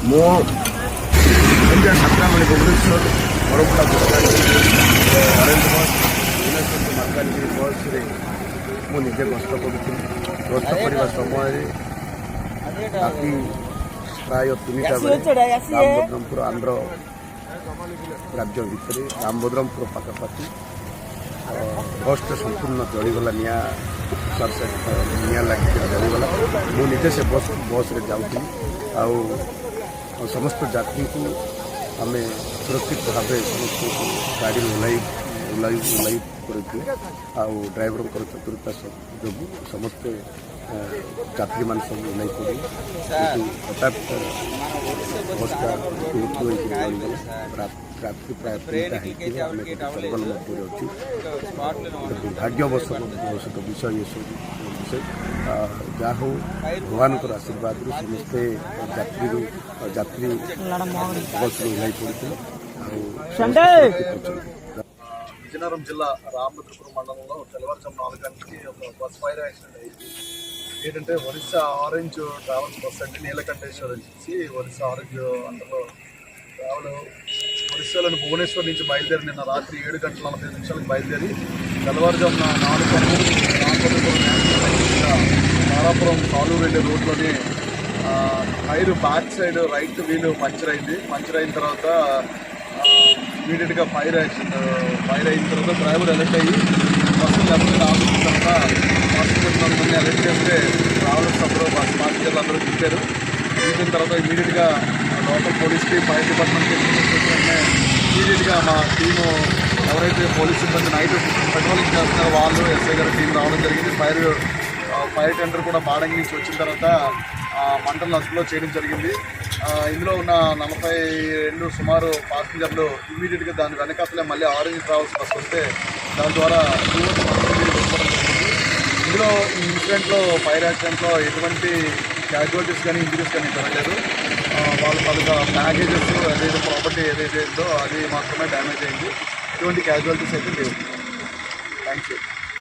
ମୁଁ ସନ୍ଧ୍ୟା 7ଟା ବେଳେ Bhubaneswar ବରପଡ଼ା orange bus Bhubaneswar Malkangiri ବସ୍ରେ ମୁଁ ନିଜେ ଗସ୍ତ କରୁଥିଲି। ଗସ୍ତ କରିବା ସମୟରେ ରାତି ପ୍ରାୟ 3ଟା ବେଳେ ରାମଭଦ୍ରପୁର ଆନ୍ଧ୍ର ରାଜ୍ୟ ଭିତରେ ରାମଭଦ୍ରପୁର ପାଖାପାଖି ବସ୍ଟା ସମ୍ପୂର୍ଣ୍ଣ ଜଳିଗଲା। ନିଆଁ ଲାଗିକି ଜଳିଗଲା। ମୁଁ ନିଜେ ସେ ବସ୍ରେ ଯାଉଥିଲି ଆଉ ସମସ୍ତ ଯାତ୍ରୀଙ୍କୁ ଆମେ ସୁରକ୍ଷିତ ଭାବେ ସମସ୍ତଙ୍କୁ ଗାଡ଼ିରୁ ଓହ୍ଲାଇ କରିଥିଲେ। ଆଉ ଡ୍ରାଇଭରଙ୍କର ଚତୁରତା ଯୋଗୁଁ ସମସ୍ତେ ଯାତ୍ରୀମାନେ ସବୁ ଓହ୍ଲାଇ ପଡ଼ିଲେ। କିନ୍ତୁ ହଠାତ୍ ବସ୍ଟା ମୃତ୍ୟୁ ହୋଇକି ଜଳିଗଲା। ରାତ୍ରି ପ୍ରାୟ 3ଟା ହେଇଥିବ। ଆମେ ଜଙ୍ଗଲ ମଧ୍ୟରେ ଅଛୁ। ଦୁର୍ଭାଗ୍ୟବଶତ ବିଷୟ ଏସବୁ ବିଷୟ। ଯାହା ହଉ ଭଗବାନଙ୍କର ଆଶୀର୍ବାଦରୁ ସମସ୍ତେ ଯାତ୍ରୀ ବସ୍ରୁ ଓହ୍ଲାଇ ପଡ଼ିଥିଲେ ଆଉ విజయనగరం జిల్లా రామభద్రపురం మండలంలో తెల్లవారుజాము 4 గంటలకి ఒక బస్ ఫైర్ యాక్సిడెంట్ అయింది. ఏంటంటే ఒరిస్సా ఆరెంజ్ ట్రావెల్స్ బస్ అండి, నీలకంఠేశ్వర్ నుంచి ఒరిస్సా ఆరెంజ్ అండర్లో ట్రావెల్ ఒరిస్సాలోని భువనేశ్వర్ నుంచి బయలుదేరి నిన్న రాత్రి 7:40 బయలుదేరి తెల్లవారుజామున 4 రామభద్రపురం తారాపురం కాలూరు వెళ్ళే రోడ్లోనే tyre back side right wheel puncture అయింది. పంచర్ అయిన తర్వాత ఇమీడియట్గా ఫైర్ అయిన తర్వాత డ్రైవర్ అలర్ట్ అయ్యి బస్సు లెఫ్ట్ ఆఫీస్ తర్వాత హాస్పిటల్ అలర్ట్ చేస్తే ట్రావెలర్స్ అందరూ బస్ ప్యాసింజర్లు అందరూ దిగారు. దిగిన తర్వాత ఇమీడియట్గా లోకల్ పోలీస్కి ఫైర్ డిపార్ట్మెంట్కి ఇమీడియట్గా మా టీము ఎవరైతే పోలీస్ సిబ్బంది నైట్ పెట్రోలింగ్ చేస్తున్నారో వాళ్ళు ఎస్ఐ గారి టీం రావడం జరిగింది. ఫైర్ టెండర్ కూడా బాడంగి నుంచి వచ్చిన తర్వాత మంటలను అదుపులో చేయడం జరిగింది. ఇందులో ఉన్న 42 సుమారు ప్యాసింజర్లు ఇమీడియట్గా దాని వెనకాతలే మళ్ళీ ఆరెంజ్ ట్రావెల్స్ బస్ వస్తే దాని ద్వారా ఇందులో ఈ ఇన్సిడెంట్లో ఫైర్ యాక్సిడెంట్లో ఎటువంటి క్యాజువాలిటీస్ కానీ ఇంజరీస్ కానీ జరగలేదు. వాళ్ళ తాలూకా ప్యాకేజెస్ ఏదైతే ప్రాపర్టీ ఏదైతే ఉందో అది మాత్రమే డ్యామేజ్ అయింది. ఎటువంటి క్యాజువాలిటీస్ అయితే లేవు. Thank you.